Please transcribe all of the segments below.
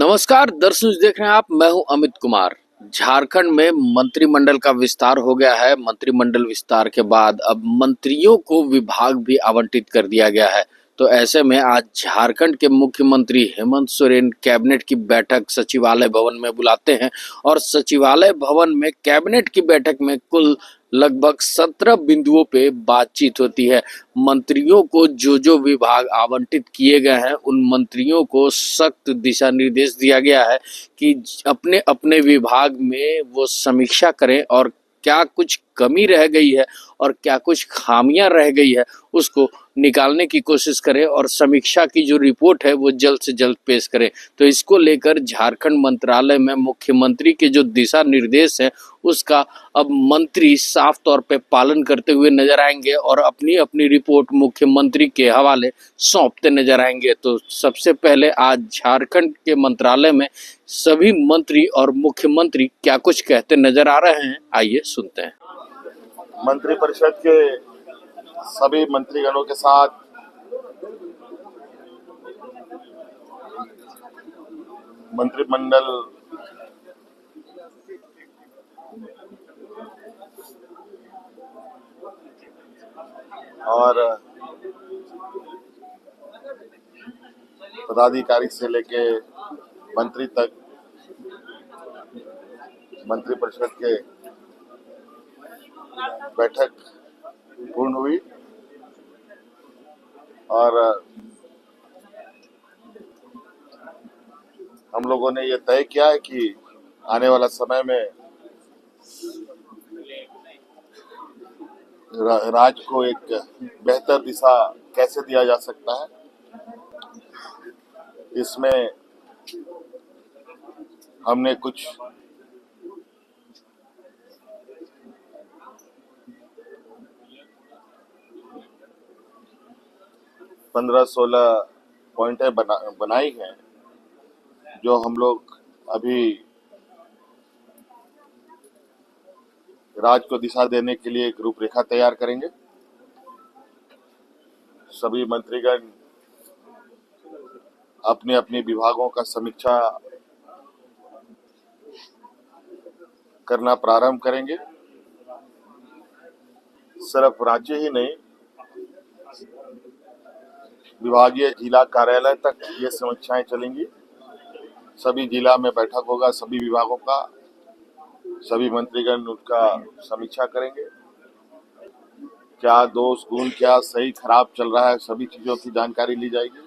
नमस्कार दर्शक देख रहे हैं आप। मैं हूं अमित कुमार। झारखंड में मंत्रिमंडल का विस्तार हो गया है। मंत्रिमंडल विस्तार के बाद अब मंत्रियों को विभाग भी आवंटित कर दिया गया है। तो ऐसे में आज झारखंड के मुख्यमंत्री हेमंत सोरेन कैबिनेट की बैठक सचिवालय भवन में बुलाते हैं और सचिवालय भवन में कैबिनेट की बैठक में कुल लगभग 17 बिंदुओं पे बातचीत होती है। मंत्रियों को जो जो विभाग आवंटित किए गए हैं उन मंत्रियों को सख्त दिशा निर्देश दिया गया है कि अपने अपने विभाग में वो समीक्षा करें और क्या कुछ कमी रह गई है और क्या कुछ खामियां रह गई है उसको निकालने की कोशिश करें और समीक्षा की जो रिपोर्ट है वो जल्द से जल्द पेश करें। तो इसको लेकर झारखंड मंत्रालय में मुख्यमंत्री के जो दिशा निर्देश है उसका अब मंत्री साफ तौर पे पालन करते हुए नजर आएंगे और अपनी अपनी रिपोर्ट मुख्यमंत्री के हवाले सौंपते नजर आएंगे। तो सबसे पहले आज झारखंड के मंत्रालय में सभी मंत्री और मुख्यमंत्री क्या कुछ कहते नजर आ रहे हैं, आइए सुनते हैं। मंत्रिपरिषद के सभी मंत्रीगणों के साथ मंत्रिमंडल और पदाधिकारी से लेके मंत्री तक मंत्रिपरिषद के बैठक पूर्ण हुई और हम लोगों ने ये तय किया है कि आने वाला समय में राज्य को एक बेहतर दिशा कैसे दिया जा सकता है, इसमें हमने कुछ पंद्रह 16 पॉइंटें बनाई हैं जो हम लोग अभी राज्य को दिशा देने के लिए एक रूपरेखा तैयार करेंगे। सभी मंत्रीगण अपने अपने विभागों का समीक्षा करना प्रारंभ करेंगे। सिर्फ राज्य ही नहीं, विभागीय जिला कार्यालय तक ये समीक्षाएं चलेंगी। सभी जिला में बैठक होगा, सभी विभागों का, सभी मंत्रीगण उसका समीक्षा करेंगे। क्या दोष गुण, क्या सही खराब चल रहा है, सभी चीजों की जानकारी ली जाएगी।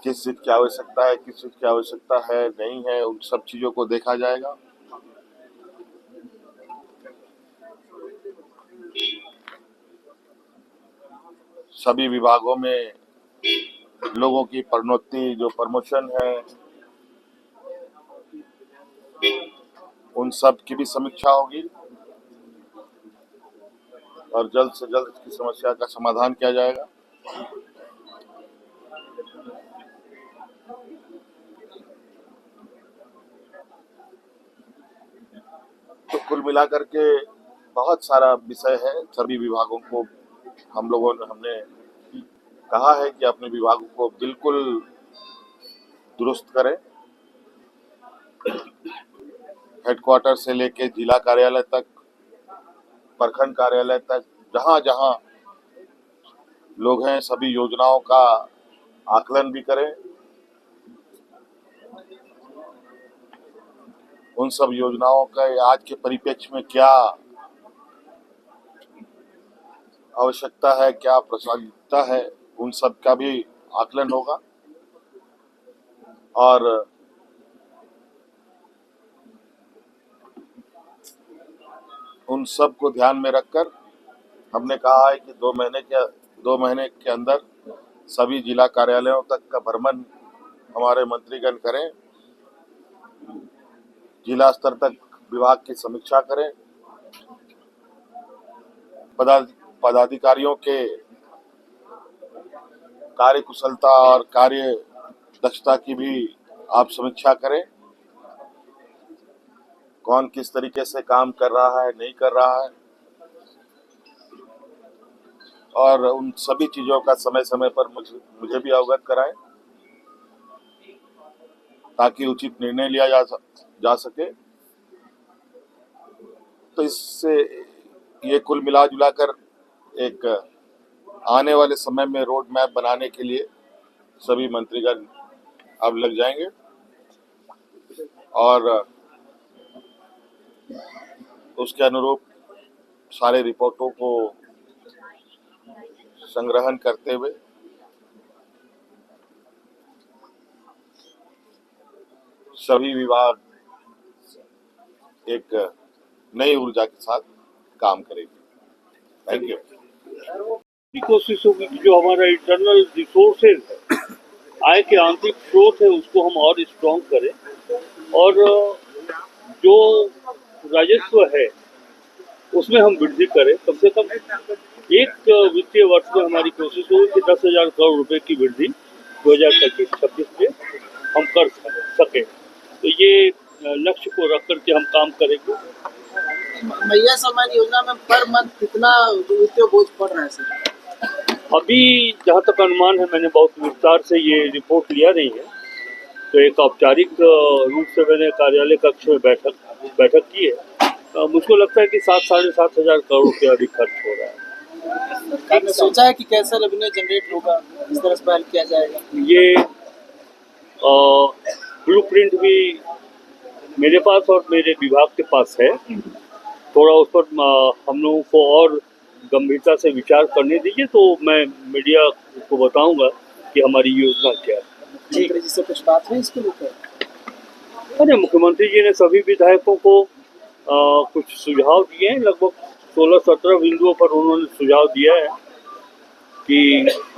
किस चीज की आवश्यकता है, किस चीज की आवश्यकता है नहीं है, उन सब चीजों को देखा जाएगा। सभी विभागों में लोगों की प्रोन्नति, जो प्रमोशन है, उन सब की भी समीक्षा होगी और जल्द से जल्द इसकी समस्या का समाधान किया जाएगा। तो कुल मिलाकर के बहुत सारा विषय है। सभी विभागों को हमने कहा है कि अपने विभागों को बिल्कुल दुरुस्त करें। हेडक्वार्टर से लेके जिला कार्यालय तक, प्रखंड कार्यालय तक, जहां जहां लोग हैं, सभी योजनाओं का आकलन भी करें। उन सब योजनाओं का आज के परिप्रेक्ष्य में क्या आवश्यकता है, क्या प्रासंगिकता है, उन सब का भी आकलन होगा। और उन सब को ध्यान में रखकर हमने कहा है कि 2 महीने के अंदर सभी जिला कार्यालयों तक का भ्रमण हमारे मंत्रीगण करें, जिला स्तर तक विभाग की समीक्षा करें, पदाधिकारियों के कार्य कुशलता और कार्य दक्षता की भी आप समीक्षा करें। कौन किस तरीके से काम कर रहा है, नहीं कर रहा है, और उन सभी चीजों का समय समय पर मुझे भी अवगत कराएं। ताकि उचित निर्णय लिया जा सके। तो इससे ये कुल मिला जुलाकर एक आने वाले समय में रोड मैप बनाने के लिए सभी मंत्रीगण अब लग जाएंगे और उसके अनुरूप सारे रिपोर्टों को संग्रहण करते हुए सभी विभाग एक नई ऊर्जा के साथ काम करेंगे। Thank you. कोशिश होगी कि जो हमारा इंटरनल रिसोर्सेज है, आय के आंतरिक स्रोत है, उसको हम और स्ट्रॉन्ग करें और जो राजस्व है उसमें हम वृद्धि करें। कम से कम एक वित्तीय वर्ष में हमारी कोशिश होगी कि 10,000 करोड़ रुपए की वृद्धि 2025-26 में हम कर सकें। तो ये लक्ष्य को रख करके हम काम करेंगे। मैया सम्मान योजना में पर मंथ कितना वित्तीय बोझ पड़ रहा है सर? अभी जहाँ तक अनुमान है, मैंने बहुत विस्तार से ये रिपोर्ट लिया नहीं है, तो एक औपचारिक रूप से मैंने कार्यालय कक्ष में बैठक की है। मुझको लगता है कि 7-7,500 करोड़ रुपया अभी खर्च हो रहा है। आपने सोचा है कि कैसा रेवेन्यू जनरेट होगा, इस तरह से पहल किया जाएगा? ये ब्लूप्रिंट भी मेरे पास और मेरे विभाग के पास है। थोड़ा उस पर हम लोगों को और गंभीरता से विचार करने दीजिए, तो मैं मीडिया को बताऊंगा कि हमारी योजना क्या है। मुख्यमंत्री जी से कुछ बात हुई इसके ऊपर? अरे मुख्यमंत्री जी ने सभी विधायकों को कुछ सुझाव दिए हैं। लगभग 16-17 बिंदुओं पर उन्होंने सुझाव दिया है कि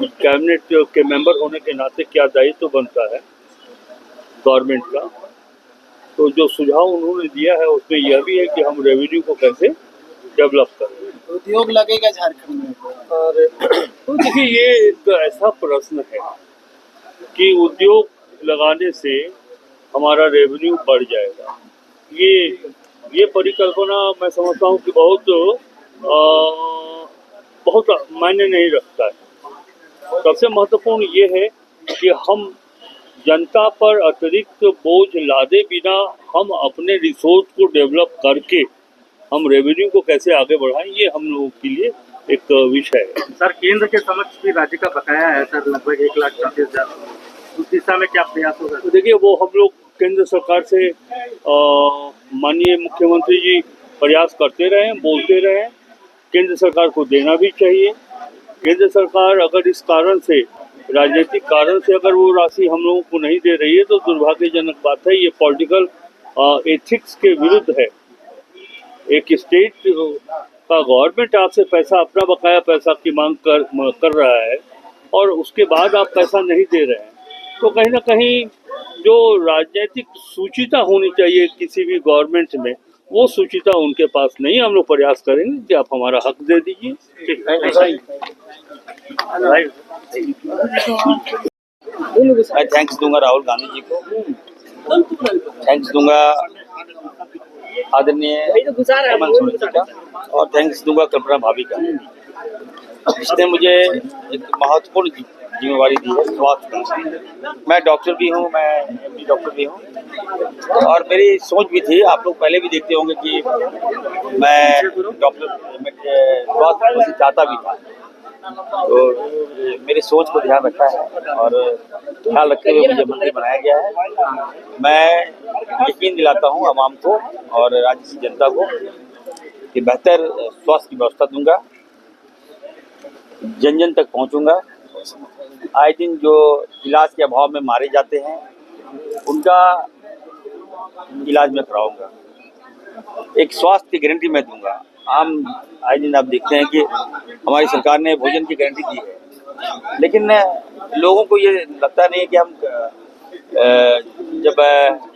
कैबिनेट के मेंबर होने के नाते क्या दायित्व बनता है गवर्नमेंट का। तो जो सुझाव उन्होंने दिया है उसमें यह भी है कि हम रेवेन्यू को कैसे डेवलप करें। उद्योग लगेगा झारखंड में? और तो देखिए, ये एक ऐसा प्रश्न है कि उद्योग लगाने से हमारा रेवेन्यू बढ़ जाएगा। ये परिकल्पना मैं समझता हूँ कि बहुत मायने नहीं रखता है। सबसे महत्वपूर्ण ये है कि हम जनता पर अतिरिक्त बोझ लादे बिना हम अपने रिसोर्स को डेवलप करके हम रेवेन्यू को कैसे आगे बढ़ाएं, ये हम लोगों के लिए एक विषय है। सर, केंद्र के समक्ष भी राज्य का बकाया है सर, लगभग 1,34,000। उस दिशा में क्या प्रयास होगा? तो देखिए, वो हम लोग केंद्र सरकार से माननीय मुख्यमंत्री जी प्रयास करते रहे, बोलते रहे। केंद्र सरकार को देना भी चाहिए। केंद्र सरकार अगर इस कारण से, राजनीतिक कारण से अगर वो राशि हम लोगों को नहीं दे रही है तो दुर्भाग्यजनक बात है। ये पॉलिटिकल एथिक्स के विरुद्ध है। एक स्टेट का गवर्नमेंट आपसे पैसा, अपना बकाया पैसा की मांग कर रहा है और उसके बाद आप पैसा नहीं दे रहे हैं, तो कहीं ना कहीं जो राजनीतिक सूचिता होनी चाहिए किसी भी गवर्नमेंट में, वो सूचिता उनके पास नहीं है। हम लोग प्रयास करेंगे कि आप हमारा हक दे दीजिए। मैं थैंक्स दूंगा राहुल गांधी जी को, थैंक्स दूंगा आदरणीय हेमंत सोरेन जी का, और थैंक्स दूंगा कल्पना भाभी का, जिसने मुझे एक महत्वपूर्ण जिम्मेवारी दी है स्वास्थ्य की। मैं डॉक्टर भी हूँ, मैं एमडी डॉक्टर भी हूँ, और मेरी सोच भी थी, आप लोग पहले भी देखते होंगे कि मैं डॉक्टर स्वास्थ्य से चाहता भी था। तो मेरी सोच को ध्यान रखा है और ख्याल रखते हुए मुझे मंत्री बनाया गया है। मैं यकीन दिलाता हूँ आवाम को और राज्य की जनता को कि बेहतर स्वास्थ्य की व्यवस्था दूंगा, जन जन तक पहुँचूंगा। आए दिन जो इलाज के अभाव में मारे जाते हैं उनका इलाज में कराऊंगा। एक स्वास्थ्य की गारंटी मैं दूंगा। आए दिन आप देखते हैं कि हमारी सरकार ने भोजन की गारंटी दी है, लेकिन लोगों को ये लगता नहीं है कि हम जब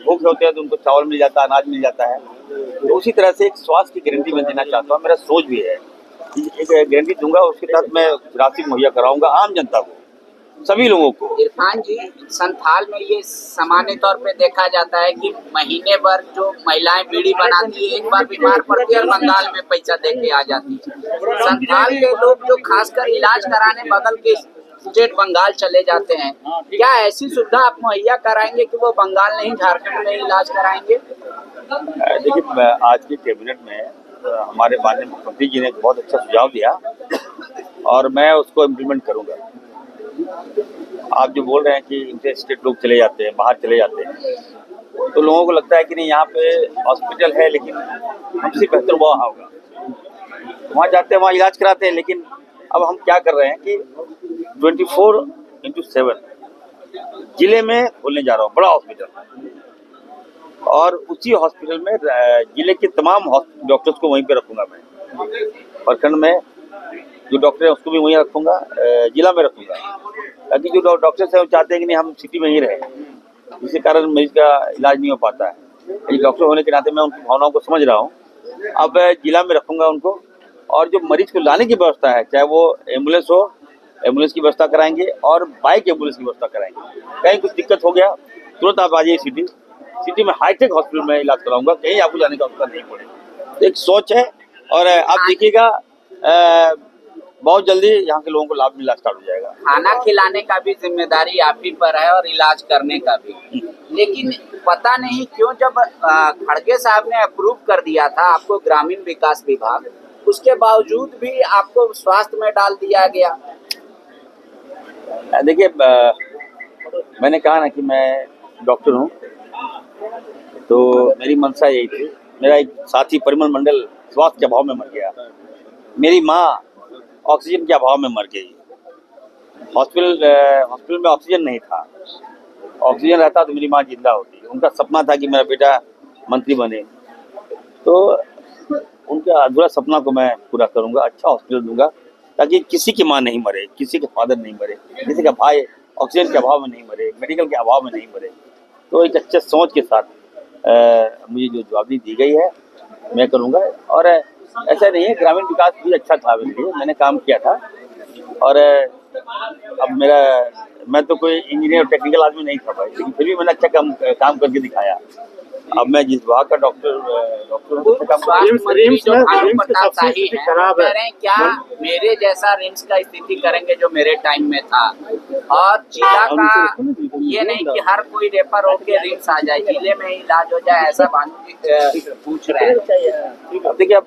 भूखे होते हैं तो उनको चावल मिल जाता है, अनाज मिल जाता है। तो उसी तरह से एक स्वास्थ्य की गारंटी मैं देना चाहता हूँ। मेरा सोच भी है, एक गारंटी दूंगा, उसके तहत मैं राशि मुहैया कराऊंगा आम जनता को, सभी लोगों को। इरफान जी, संथाल में ये सामान्य तौर पे देखा जाता है कि महीने भर जो महिलाएं बीड़ी बनाती है, एक बार बीमार पड़ती है और बंगाल में पैसा दे के आ जाती है। संथाल के लोग जो खासकर इलाज कराने बगल के स्टेट बंगाल चले जाते हैं, क्या ऐसी सुविधा आप मुहैया कराएंगे कि वो बंगाल नहीं झारखंड में इलाज कराएंगे? देखिए, आज की कैबिनेट में हमारे माननीय मुख्यमंत्री जी ने एक बहुत अच्छा सुझाव दिया और मैं उसको इम्प्लीमेंट करूंगा। आप जो बोल रहे हैं कि इंटर स्टेट लोग चले जाते हैं, बाहर चले जाते हैं, तो लोगों को लगता है कि नहीं यहाँ पे हॉस्पिटल है लेकिन हमसे बेहतर वहाँ होगा, वहाँ जाते हैं, वहाँ इलाज कराते हैं। लेकिन अब हम क्या कर रहे हैं कि 24/7 जिले में खोलने जा रहा हूँ बड़ा हॉस्पिटल, और उसी हॉस्पिटल में जिले के तमाम डॉक्टर्स को वहीं पे रखूंगा। मैं प्रखंड में जो डॉक्टर है उसको भी वहीं रखूंगा, जिला में रखूंगा, ताकि जो डॉक्टर्स हैं वो चाहते हैं कि नहीं हम सिटी में ही रहें, जिसके कारण मरीज का इलाज नहीं हो पाता है। एक डॉक्टर होने के नाते मैं उनकी भावनाओं को समझ रहा हूँ। अब जिला में रखूंगा उनको, और जो मरीज को लाने की व्यवस्था है, चाहे वो एम्बुलेंस हो, एम्बुलेंस की व्यवस्था कराएंगे और बाइक एम्बुलेंस की व्यवस्था कराएंगे। कहीं कुछ दिक्कत हो गया तुरंत आप आ जाइए सिटी में हाईटेक हॉस्पिटल में इलाज कराऊंगा, कहीं आपको जाने का अवसर नहीं पड़ेगा। एक सोच है, और आप देखिएगा बहुत जल्दी यहाँ के लोगों को लाभ मिलना स्टार्ट हो जाएगा। खाना खिलाने का भी जिम्मेदारी आप ही पर है और इलाज करने का भी, लेकिन पता नहीं क्यों जब खड़गे साहब ने अप्रूव कर दिया था आपको ग्रामीण विकास विभाग, उसके बावजूद भी आपको स्वास्थ्य में डाल दिया गया। देखिए, मैंने कहा ना कि मैं डॉक्टर हूँ, तो मेरी मंशा यही थी। मेरा एक साथी परिमल मंडल स्वास्थ्य के अभाव में मर गया, मेरी माँ ऑक्सीजन के अभाव में मर गई। हॉस्पिटल में ऑक्सीजन नहीं था, ऑक्सीजन रहता तो मेरी माँ जिंदा होती। उनका सपना था कि मेरा बेटा मंत्री बने, तो उनका अधूरा सपना को मैं पूरा करूंगा, अच्छा हॉस्पिटल दूंगा, ताकि किसी की माँ नहीं मरे, किसी के फादर नहीं मरे, किसी का भाई ऑक्सीजन के अभाव में नहीं मरे, मेडिकल के अभाव में नहीं मरे। तो एक अच्छे सोच के साथ मुझे जो जवाबदेही दी गई है मैं करूंगा। और ऐसा नहीं है, ग्रामीण विकास भी अच्छा था मेरे लिए, मैंने काम किया था। और अब मैं तो कोई इंजीनियर टेक्निकल आदमी नहीं था भाई, लेकिन फिर भी मैंने अच्छा काम करके दिखाया। अब मैं जिस विभाग का डॉक्टर हूँ, क्या मेरे जैसा रिम्स का स्थिति करेंगे जो मेरे टाइम में था, और जिला का ये नहीं कि हर कोई रेफर होके रिम्स आ जाए, जिले में ही इलाज हो जाए, ऐसा पूछ रहे हैं। देखिए, अब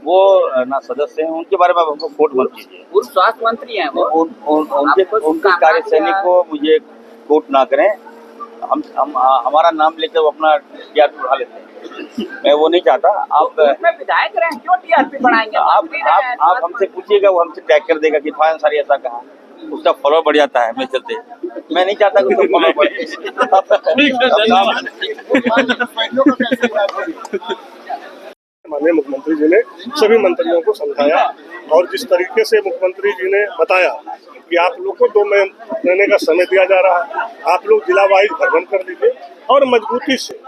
वो ना सदस्य हैं, उनके बारे में हमको कोट मत कीजिए। पूर्व स्वास्थ्य मंत्री हैं वो, उनके कार्यशैली को मुझे कोट ना करें। हम हमारा नाम लेकर वो अपना टीआरपी बढ़ा लेते हैं, मैं वो नहीं चाहता। आप विधायक रहे क्यों टीआरपी बढ़ाएंगे? आप हमसे पूछिएगा, वो हमसे टैग कर देगा कि फायन अंसारी ऐसा कहा, उसका फॉलोअर बढ़ जाता है मैं चलते। मैं नहीं चाहता कि फॉलोअर बढ़े। माननीय मुख्यमंत्री जी ने सभी मंत्रियों को समझाया, और जिस तरीके से मुख्यमंत्री जी ने बताया कि आप लोग को 2 महीने का समय दिया जा रहा है, आप लोग जिला वाइज भ्रमण कर लीजिए और मजबूती से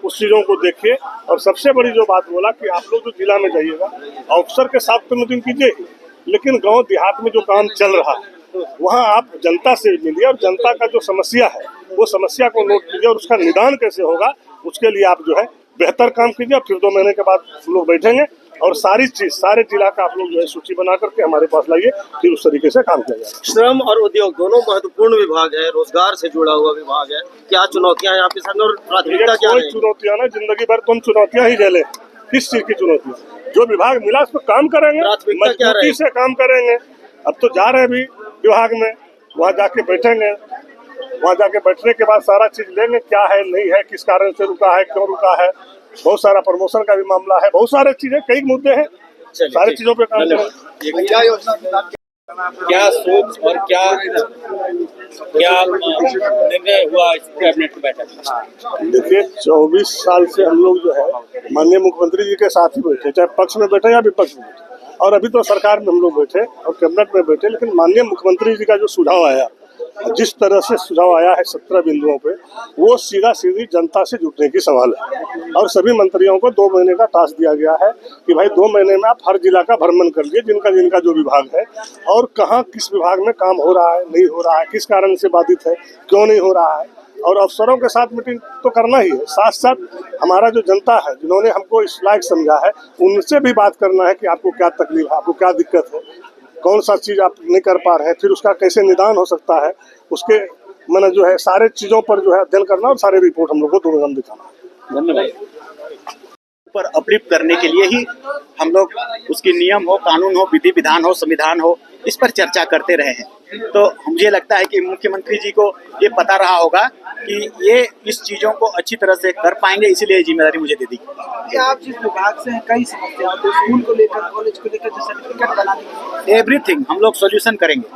उस चीज़ों को देखिए। और सबसे बड़ी जो बात बोला कि आप लोग जो जिला में जाइएगा, अफसर के साथ तो मीटिंग कीजिए, लेकिन गांव देहात में जो काम चल रहा है वहाँ आप जनता से मिलिए, और जनता का जो समस्या है वो समस्या को नोट कीजिए, और उसका निदान कैसे होगा उसके लिए आप जो है बेहतर काम कीजिए। फिर 2 महीने के बाद हम लोग बैठेंगे और सारी चीज सारे जिला का आप लोग जो है सूची बना करके हमारे पास लाइए, फिर उस तरीके से काम किया जाए। श्रम और उद्योग दोनों महत्वपूर्ण विभाग है, रोजगार से जुड़ा हुआ विभाग है, क्या चुनौतियां हैं आपके सामने और प्राथमिकता क्या है? चुनौतियां ना, जिंदगी भर तुम चुनौतियां ही झेले। किस चीज की चुनौतियां? जो विभाग मिला उस पर काम करेंगे, मजबूती से काम करेंगे। अब तो जा रहे हैं भी विभाग में, वहाँ जाके बैठेंगे, वहाँ जाके बैठने के बाद सारा चीज लेंगे, क्या है नहीं है, किस कारण से रुका है, क्यों रुका है, बहुत सारा प्रमोशन का भी मामला है, बहुत सारे चीजें, कई मुद्दे हैं, सारी चीजों पे काम करेंगे। क्या सोच और क्या निर्णय हुआ इस कैबिनेट की बैठक में? देखिए, 24 साल से हम लोग जो है माननीय मुख्यमंत्री जी के साथ ही बैठे, चाहे पक्ष में बैठे या विपक्ष में बैठे, और अभी तो सरकार में हम लोग बैठे और कैबिनेट में बैठे, लेकिन माननीय मुख्यमंत्री जी का जो सुझाव आया, जिस तरह से सुझाव आया है 17 बिंदुओं पे, वो सीधा सीधी जनता से जुटने की सवाल है। और सभी मंत्रियों को 2 महीने का टास्क दिया गया है कि भाई 2 महीने में आप हर जिला का भ्रमण कर लिए, जिनका जो विभाग है, और कहाँ किस विभाग में काम हो रहा है, नहीं हो रहा है, किस कारण से बाधित है, क्यों नहीं हो रहा है। और अफसरों के साथ मीटिंग तो करना ही है, साथ साथ हमारा जो जनता है जिन्होंने हमको इस लायक समझा है, उनसे भी बात करना है कि आपको क्या तकलीफ है, आपको क्या दिक्कत है। कौन सा चीज़ आप नहीं कर पा रहे हैं, फिर उसका कैसे निदान हो सकता है, उसके मैंने जो है सारे चीज़ों पर जो है अध्ययन करना और सारे रिपोर्ट हम लोग को दुर्गम दिखाना। धन्यवाद। पर अपलिफ्ट करने के लिए ही हम लोग उसकी नियम हो, कानून हो, विधि विधान हो, संविधान हो, इस पर चर्चा करते रहे हैं। तो मुझे लगता है कि मुख्यमंत्री जी को ये पता रहा होगा कि ये इस चीज़ों को अच्छी तरह से कर पाएंगे, इसीलिए जिम्मेदारी मुझे दे दी। क्या आप जिस विभाग से हैं कई समस्या होती है, स्कूल को लेकर, कॉलेज को लेकर, सर्टिफिकेट बनाने, एवरीथिंग हम लोग सोल्यूशन करेंगे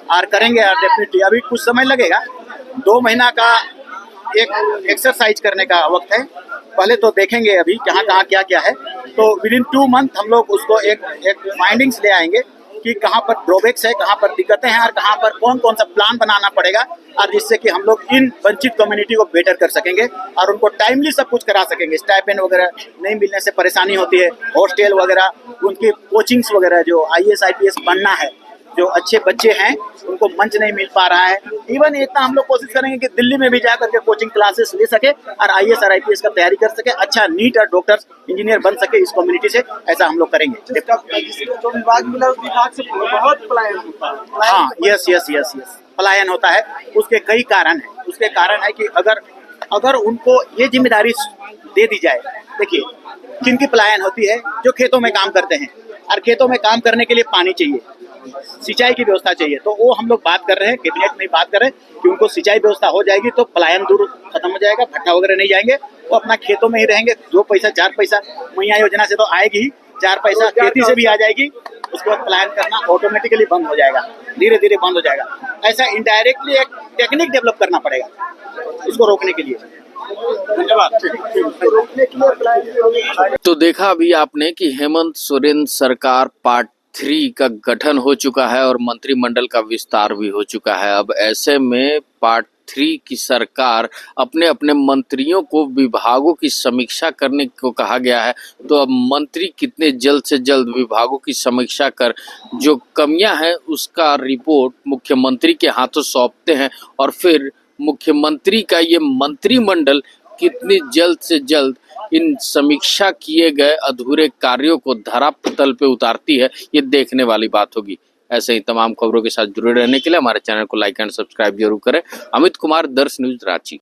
और करेंगे यार डेफिनेटली। अभी कुछ समय लगेगा, 2 महीना का एक एक्सरसाइज करने का वक्त है। पहले तो देखेंगे अभी कहाँ क्या क्या है, तो विद इन 2 मंथ हम लोग उसको एक फाइंडिंग्स ले आएंगे कि कहाँ पर ड्रॉबैक्स है, कहाँ पर दिक्कतें हैं और कहाँ पर कौन कौन सा प्लान बनाना पड़ेगा, और जिससे कि हम लोग इन वंचित कम्युनिटी को बेटर कर सकेंगे और उनको टाइमली सब कुछ करा सकेंगे। स्टाइपेंड वगैरह नहीं मिलने से परेशानी होती है, हॉस्टल वगैरह, उनकी कोचिंग्स वगैरह, जो IAS IPS बनना है, जो अच्छे बच्चे हैं उनको मंच नहीं मिल पा रहा है। इवन इतना हम लोग कोशिश करेंगे कि दिल्ली में भी जा करके कोचिंग क्लासेस ले सके और IAS और IPS का तैयारी कर सके, अच्छा नीट और डॉक्टर इंजीनियर बन सके इस कम्युनिटी से, ऐसा हम लोग करेंगे। जो विभाग मिला उस विभाग से बहुत पलायन होता है। हाँ, यस, पलायन होता है। उसके कई कारण हैं। उसके कारण है कि अगर उनको ये जिम्मेदारी दे दी जाए, देखिए किनकी पलायन होती है, जो खेतों में काम करते हैं, और खेतों में काम करने के लिए पानी चाहिए, सिंचाई की व्यवस्था चाहिए। तो वो हम लोग बात कर रहे हैं, कैबिनेट में बात कर रहे हैं कि उनको सिंचाई व्यवस्था हो जाएगी तो पलायन दूर खत्म हो जाएगा, भट्टा वगैरह नहीं जाएंगे, वो अपना खेतों में ही रहेंगे। 2 पैसा 4 पैसा मैया योजना से तो आएगी ही, 4 पैसा खेती से भी आ जाएगी, उसके बाद पलायन करना ऑटोमेटिकली बंद हो जाएगा, धीरे धीरे बंद हो जाएगा। ऐसा इनडायरेक्टली एक टेक्निक डेवलप करना पड़ेगा इसको रोकने के लिए। तो देखा अभी आपने कि हेमंत सोरेन सरकार पार्ट 3 का गठन हो चुका है और मंत्रिमंडल का विस्तार भी हो चुका है। अब ऐसे में पार्ट 3 की सरकार अपने अपने मंत्रियों को विभागों की समीक्षा करने को कहा गया है। तो अब मंत्री कितने जल्द से जल्द विभागों की समीक्षा कर जो कमियां हैं उसका रिपोर्ट मुख्यमंत्री के हाथों सौंपते हैं, और फिर मुख्यमंत्री का ये मंत्रिमंडल कितनी जल्द से जल्द इन समीक्षा किए गए अधूरे कार्यों को धरातल पे उतारती है, ये देखने वाली बात होगी। ऐसे ही तमाम खबरों के साथ जुड़े रहने के लिए हमारे चैनल को लाइक एंड सब्सक्राइब जरूर करें। अमित कुमार, दर्श न्यूज, रांची।